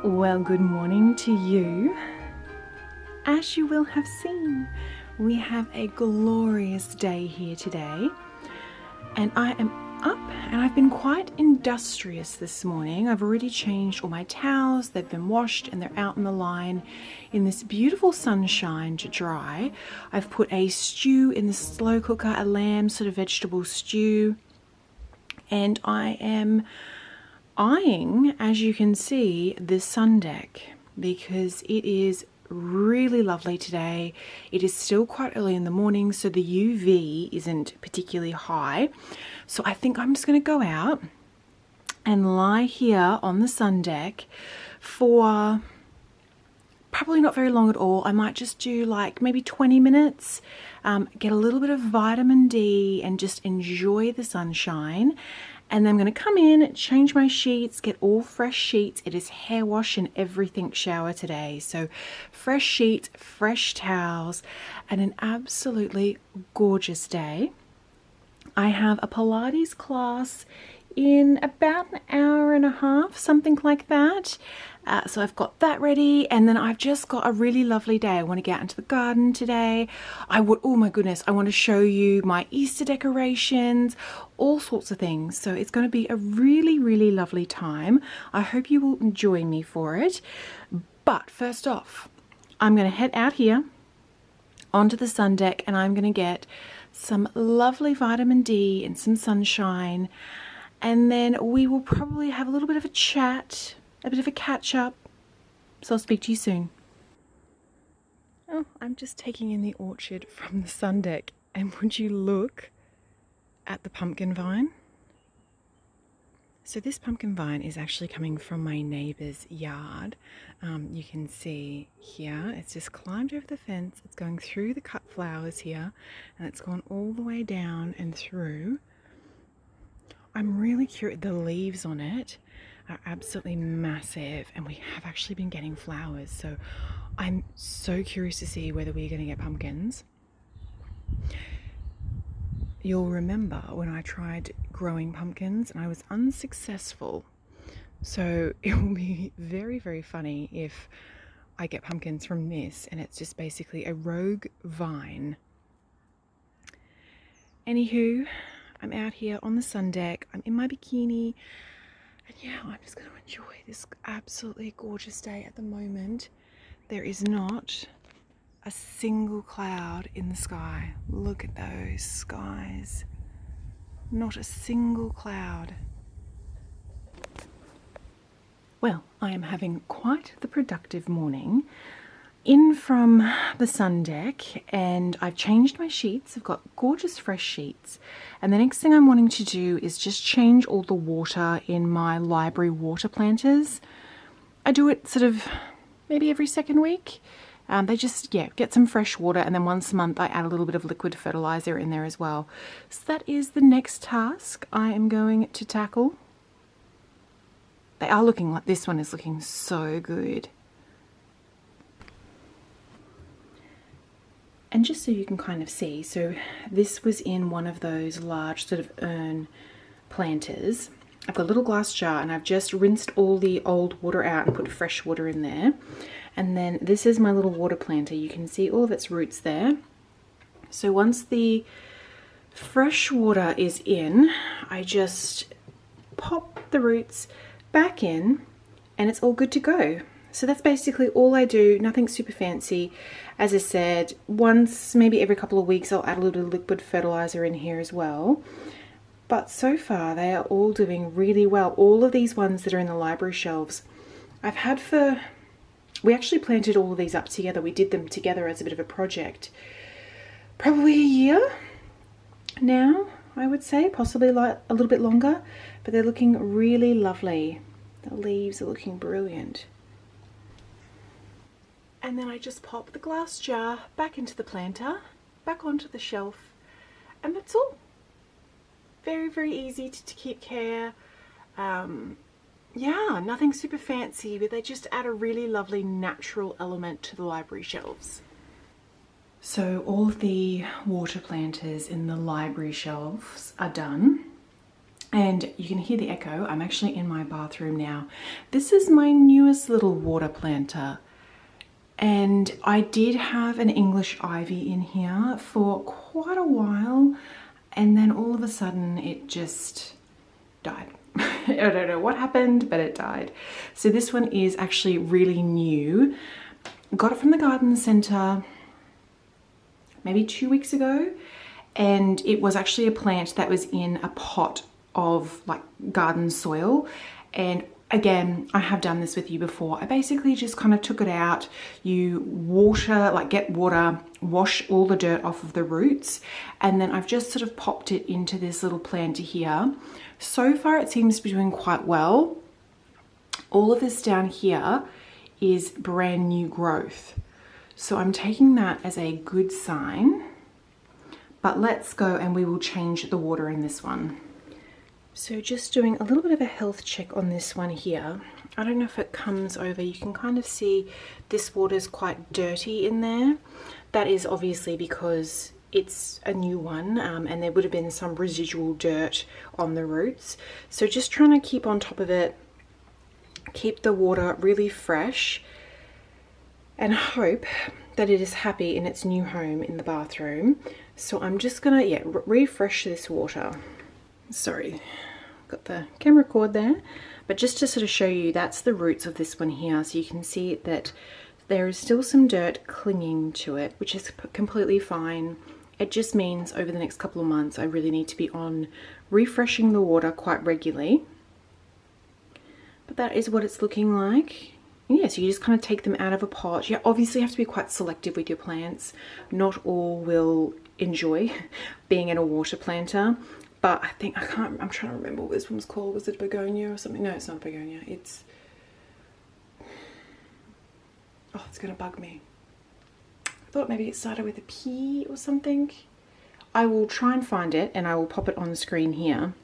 Well, good morning to you. As you will have seen, we have a glorious day here today, and I am up and I've been quite industrious this morning. I've already changed all my towels, they've been washed and they're out in the line in this beautiful sunshine to dry. I've put a stew in the slow cooker, a lamb sort of vegetable stew, and I am eyeing, as you can see, the sun deck because it is really lovely today. It is still quite early in the morning, so the UV isn't particularly high. So I think I'm just going to go out and lie here on the sun deck for probably not very long at all. I might just do like maybe 20 minutes, get a little bit of vitamin D and just enjoy the sunshine. And then I'm going to come in, change my sheets, get all fresh sheets. It is hair wash and everything shower today. So fresh sheets, fresh towels, and an absolutely gorgeous day. I have a Pilates class in about an hour and a half, something like that. So I've got that ready, and then I've just got a really lovely day. I want to get out into the garden today. Oh my goodness, I want to show you my Easter decorations, all sorts of things. So it's going to be a really, really lovely time. I hope you will join me for it. But first off, I'm going to head out here onto the sun deck, and I'm going to get some lovely vitamin D and some sunshine. And then we will probably have a little bit of a chat, a bit of a catch up. So I'll speak to you soon. Oh, I'm just taking in the orchard from the sun deck, and would you look at the pumpkin vine? So this pumpkin vine is actually coming from my neighbour's yard. You can see here, it's just climbed over the fence. It's going through the cut flowers here, and it's gone all the way down and through. I'm really curious. The leaves on it are absolutely massive, and we have actually been getting flowers. So I'm so curious to see whether we're going to get pumpkins. You'll remember when I tried growing pumpkins and I was unsuccessful. So it will be very, very funny if I get pumpkins from this and it's just basically a rogue vine. Anywho, I'm out here on the sun deck. I'm in my bikini. And yeah, I'm just going to enjoy this absolutely gorgeous day at the moment. There is not a single cloud in the sky. Look at those skies. Not a single cloud. Well, I am having quite the productive morning. In from the sun deck, and I've changed my sheets. I've got gorgeous fresh sheets, and the next thing I'm wanting to do is just change all the water in my library water planters. I do it sort of maybe every second week. They just, get some fresh water, and then once a month I add a little bit of liquid fertilizer in there as well. So that is the next task I am going to tackle. They are looking like, this one is looking so good. And just so you can kind of see, so this was in one of those large sort of urn planters. I've got a little glass jar, and I've just rinsed all the old water out and put fresh water in there. And then this is my little water planter. You can see all of its roots there. So once the fresh water is in, I just pop the roots back in and it's all good to go. So that's basically all I do, nothing super fancy. As I said, once, maybe every couple of weeks, I'll add a little bit of liquid fertilizer in here as well. But so far, they are all doing really well. All of these ones that are in the library shelves, I've had we actually planted all of these up together. We did them together as a bit of a project. Probably a year now, I would say, possibly like a little bit longer, but they're looking really lovely. The leaves are looking brilliant. And then I just pop the glass jar back into the planter, back onto the shelf, and that's all. Very, very easy to keep care. Yeah, nothing super fancy, but they just add a really lovely natural element to the library shelves. So all of the water planters in the library shelves are done. And you can hear the echo. I'm actually in my bathroom now. This is my newest little water planter. And I did have an English ivy in here for quite a while. And then all of a sudden it just died. I don't know what happened, but it died. So this one is actually really new. Got it from the garden centre maybe 2 weeks ago. And it was actually a plant that was in a pot of like garden soil. And again, I have done this with you before. I basically just kind of took it out. You water, like get water, wash all the dirt off of the roots. And then I've just sort of popped it into this little planter here. So far it seems to be doing quite well. All of this down here is brand new growth. So I'm taking that as a good sign. But let's go and we will change the water in this one. So just doing a little bit of a health check on this one here. I don't know if it comes over. You can kind of see this water is quite dirty in there. That is obviously because it's a new one and there would have been some residual dirt on the roots. So just trying to keep on top of it, keep the water really fresh and hope that it is happy in its new home in the bathroom. So I'm just gonna refresh this water. Sorry, got the camera cord there, but just to sort of show you, that's the roots of this one here. So you can see that there is still some dirt clinging to it, which is completely fine. It just means over the next couple of months I really need to be on refreshing the water quite regularly. But that is what it's looking like. Yeah, so you just kind of take them out of a pot. You obviously have to be quite selective with your plants. Not all will enjoy being in a water planter, but I'm trying to remember what this one's called. Was it begonia or something? No, it's not begonia. It's gonna bug me. I thought maybe it started with a P or something. I will try and find it and I will pop it on the screen here.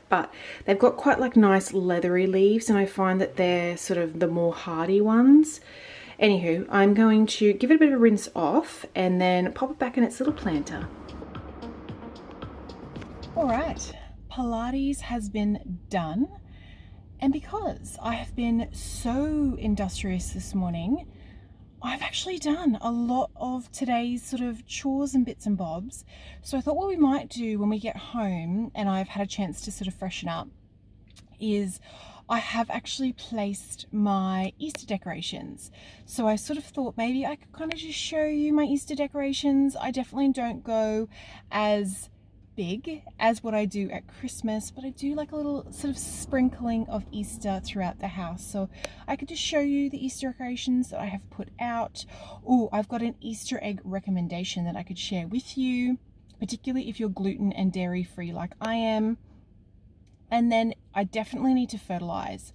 But they've got quite like nice leathery leaves, and I find that they're sort of the more hardy ones. Anywho, I'm going to give it a bit of a rinse off and then pop it back in its little planter. All right, Pilates has been done. And because I have been so industrious this morning, I've actually done a lot of today's sort of chores and bits and bobs. So I thought what we might do when we get home and I've had a chance to sort of freshen up is I have actually placed my Easter decorations. So I sort of thought maybe I could kind of just show you my Easter decorations. I definitely don't go as big as what I do at Christmas, but I do like a little sort of sprinkling of Easter throughout the house. So I could just show you the Easter decorations that I have put out. Oh, I've got an Easter egg recommendation that I could share with you, particularly if you're gluten and dairy free like I am. And then I definitely need to fertilize,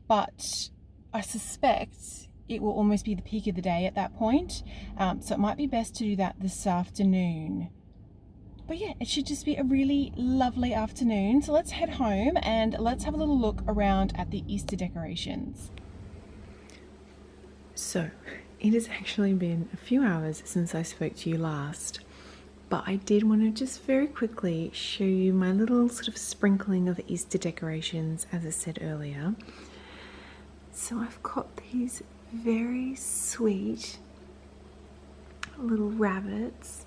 but I suspect it will almost be the peak of the day at that point. So it might be best to do that this afternoon. But yeah, it should just be a really lovely afternoon. So let's head home and let's have a little look around at the Easter decorations. So it has actually been a few hours since I spoke to you last, but I did want to just very quickly show you my little sort of sprinkling of Easter decorations, as I said earlier. So I've got these very sweet little rabbits.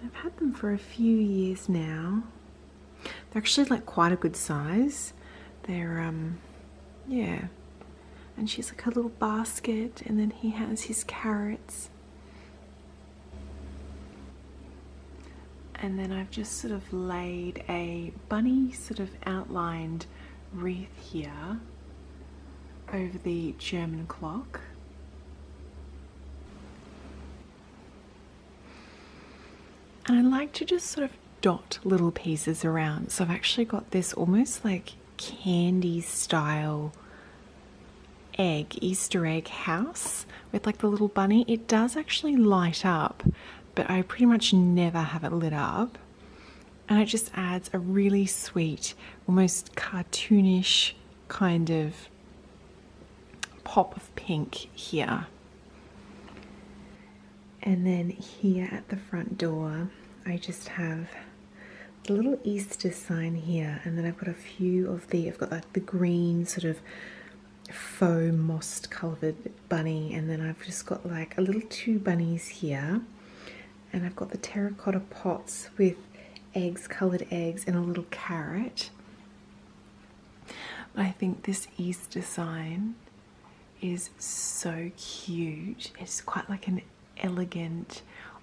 I've had them for a few years now. They're actually like quite a good size. They're, yeah. And she's like a little basket, and then he has his carrots. And then I've just sort of laid a bunny sort of outlined wreath here over the German clock. And I like to just sort of dot little pieces around. So I've actually got this almost like candy style Easter egg house with like the little bunny. It does actually light up, but I pretty much never have it lit up. And it just adds a really sweet, almost cartoonish kind of pop of pink here. And then here at the front door, I just have the little Easter sign here, and then I've got a few of I've got like the green sort of faux moss coloured bunny, and then I've just got like a little 2 bunnies here, and I've got the terracotta pots with eggs, coloured eggs, and a little carrot. I think this Easter sign is so cute. It's quite like an elegant,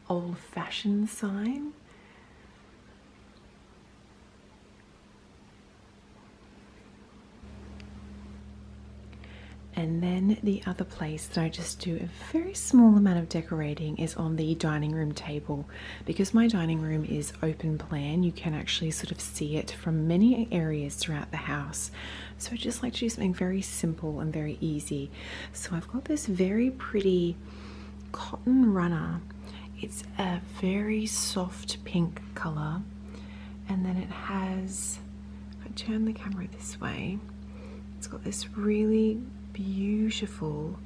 old-fashioned sign. And then the other place that I just do a very small amount of decorating is on the dining room table. Because my dining room is open plan, you can actually sort of see it from many areas throughout the house. So I just like to do something very simple and very easy. So I've got this very pretty cotton runner. It's a very soft pink color, and then it has, if I turn the camera this way, it's got this really beautiful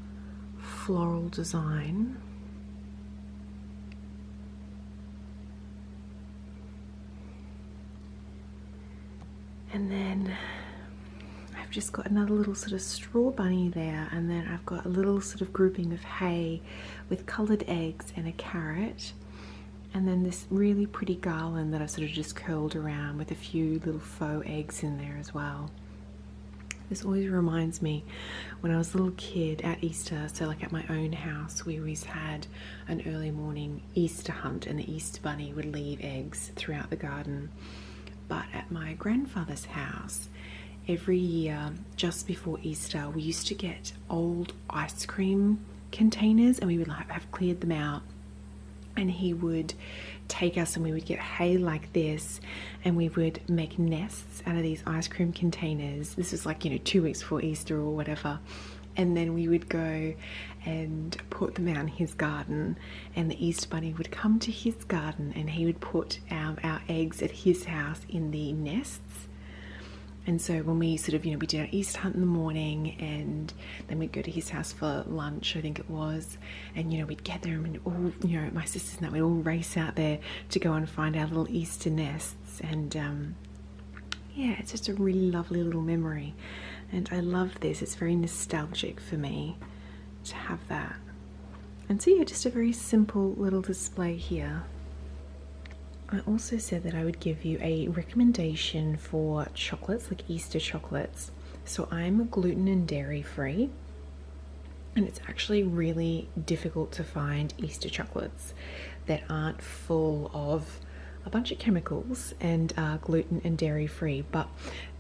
floral design. And then I've just got another little sort of straw bunny there, and then I've got a little sort of grouping of hay with coloured eggs and a carrot, and then this really pretty garland that I've sort of just curled around with a few little faux eggs in there as well. This always reminds me when I was a little kid at Easter, so like at my own house, we always had an early morning Easter hunt, and the Easter bunny would leave eggs throughout the garden. But at my grandfather's house, every year just before Easter, we used to get old ice cream containers, and we would have cleared them out, and he would take us and we would get hay like this, and we would make nests out of these ice cream containers. This was like, 2 weeks before Easter or whatever, and then we would go and put them out in his garden, and the Easter bunny would come to his garden and he would put our eggs at his house in the nests. And so when we sort of, we did our Easter hunt in the morning, and then we'd go to his house for lunch, I think it was, and, we'd get there, and all, my sisters and that, we'd all race out there to go and find our little Easter nests. And yeah, it's just a really lovely little memory. And I love this. It's very nostalgic for me to have that. And so yeah, just a very simple little display here. I also said that I would give you a recommendation for chocolates, like Easter chocolates. So I'm gluten and dairy free, and it's actually really difficult to find Easter chocolates that aren't full of a bunch of chemicals and are gluten and dairy free. But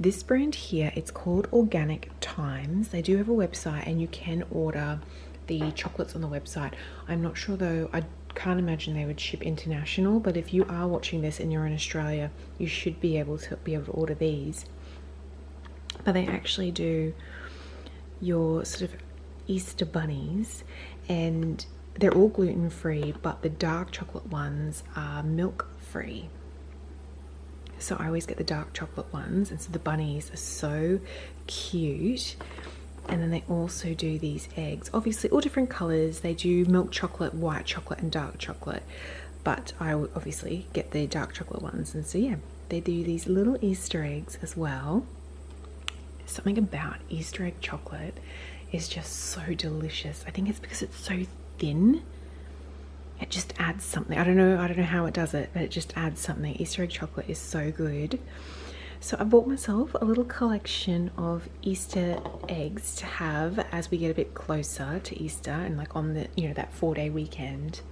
this brand here, it's called Organic Times. They do have a website, and you can order the chocolates on the website. I'm not sure though, I can't imagine they would ship international, but if you are watching this and you're in Australia, you should be able to order these. But they actually do your sort of Easter bunnies, and they're all gluten free, but the dark chocolate ones are milk free. So I always get the dark chocolate ones, and so the bunnies are so cute. And then they also do these eggs, obviously all different colors. They do milk chocolate, white chocolate, and dark chocolate, but I would obviously get the dark chocolate ones. And so yeah, they do these little Easter eggs as well. Something about Easter egg chocolate is just so delicious. I think it's because it's so thin. It just adds something. I don't know how it does it, but it just adds something. Easter egg chocolate is so good. So I bought myself a little collection of Easter eggs to have as we get a bit closer to Easter, and like on the, that 4-day weekend.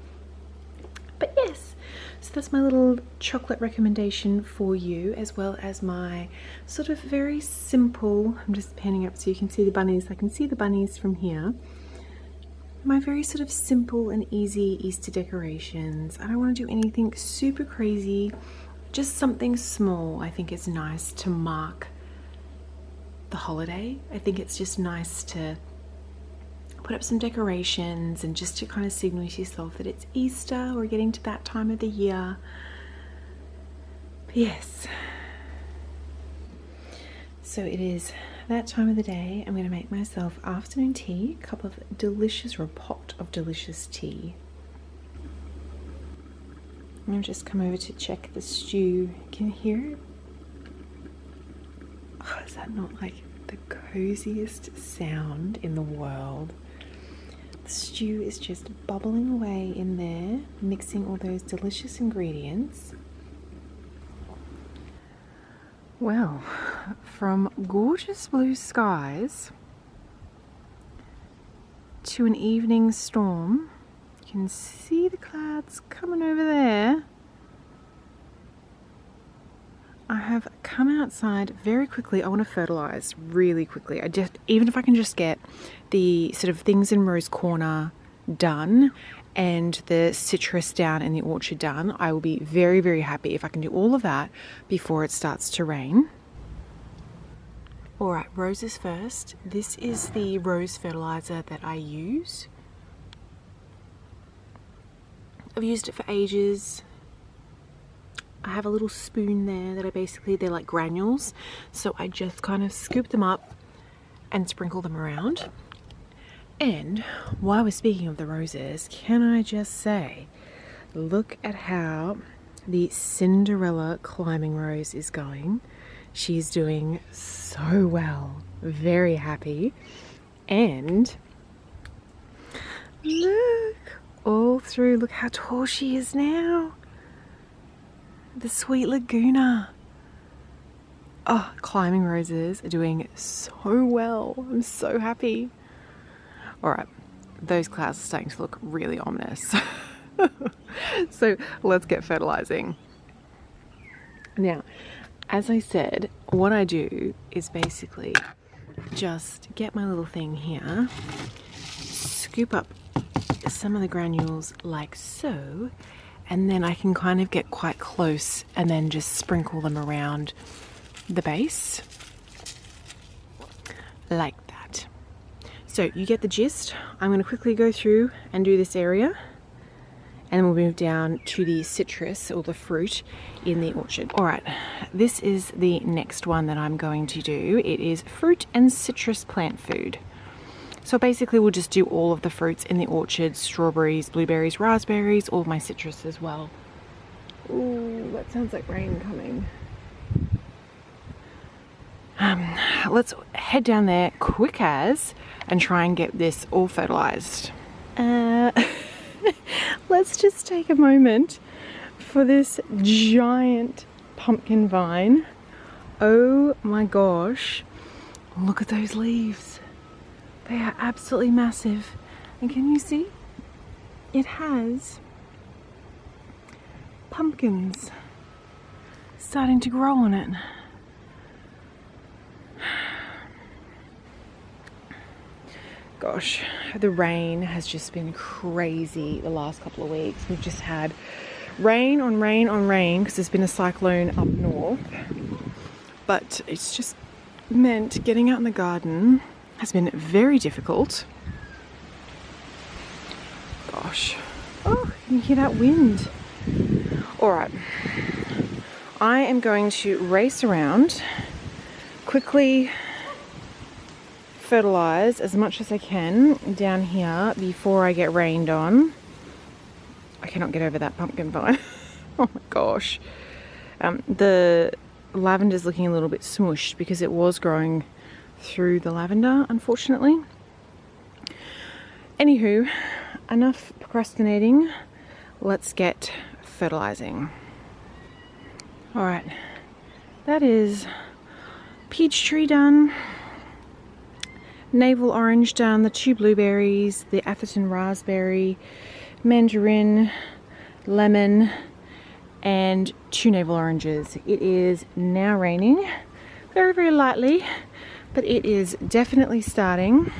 But yes, so that's my little chocolate recommendation for you, as well as my sort of very simple, I'm just panning up so you can see the bunnies. I can see the bunnies from here. My very sort of simple and easy Easter decorations. I don't want to do anything super crazy. Just something small. I think it's nice to mark the holiday. I think it's just nice to put up some decorations and just to kind of signal to yourself that it's Easter, we're getting to that time of the year. But yes. So it is that time of the day. I'm going to make myself afternoon tea, a cup of delicious, or a pot of delicious tea. I'm going to just come over to check the stew. Can you hear it? Oh, is that not like the coziest sound in the world? The stew is just bubbling away in there, mixing all those delicious ingredients. Well, from gorgeous blue skies to an evening storm, you can see the clouds coming over there. I have come outside very quickly. I want to fertilise really quickly. Even if I can just get the sort of things in Rose Corner done and the citrus down in the orchard done, I will be very, very happy if I can do all of that before it starts to rain. All right, roses first. This is the rose fertilizer that I use. I've used it for ages. I have a little spoon there that they're like granules. So I just kind of scoop them up and sprinkle them around. And while we're speaking of the roses, can I just say, look at how the Cinderella climbing rose is going. She's doing so well. Very happy. And look, all through, look how tall she is now. The sweet Laguna. Oh, climbing roses are doing so well. I'm so happy. All right, those clouds are starting to look really ominous. So let's get fertilizing. Now, as I said, what I do is basically just get my little thing here, scoop up some of the granules like so, and then I can kind of get quite close and then just sprinkle them around the base like that. So you get the gist. I'm going to quickly go through and do this area, and then we'll move down to the citrus or the fruit in the orchard. All right, this is the next one that I'm going to do. It is fruit and citrus plant food. So basically we'll just do all of the fruits in the orchard, strawberries, blueberries, raspberries, all of my citrus as well. Ooh, that sounds like rain coming. Let's head down there quick as and try and get this all fertilized. Let's just take a moment for this giant pumpkin vine. Oh my gosh, look at those leaves. They are absolutely massive. And can you see? It has pumpkins starting to grow on it. Gosh, the rain has just been crazy the last couple of weeks. We've just had rain on rain on rain because there's been a cyclone up north. But it's just meant getting out in the garden has been very difficult. Gosh. Oh, you can hear that wind. All right. I am going to race around, quickly fertilize as much as I can down here before I get rained on. I cannot get over that pumpkin vine. Oh my gosh. The lavender's looking a little bit smushed because it was growing through the lavender, unfortunately. Anywho, enough procrastinating. Let's get fertilizing. All right, that is peach tree done, navel orange done, the 2 blueberries, the Atherton raspberry, mandarin, lemon, and 2 navel oranges. It is now raining very, very lightly, but it is definitely starting.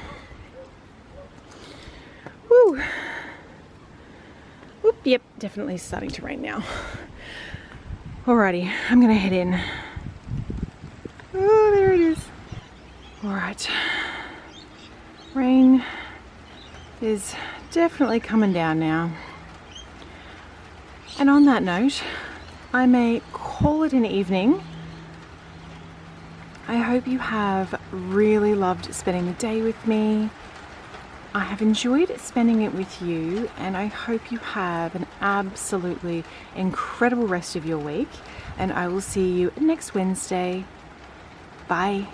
Woo! Whoop, yep, definitely starting to rain now. Alrighty, I'm gonna head in. Oh, there it is. Alright. Rain is definitely coming down now. And on that note, I may call it an evening. I hope you have really loved spending the day with me. I have enjoyed spending it with you, and I hope you have an absolutely incredible rest of your week, and I will see you next Wednesday. Bye.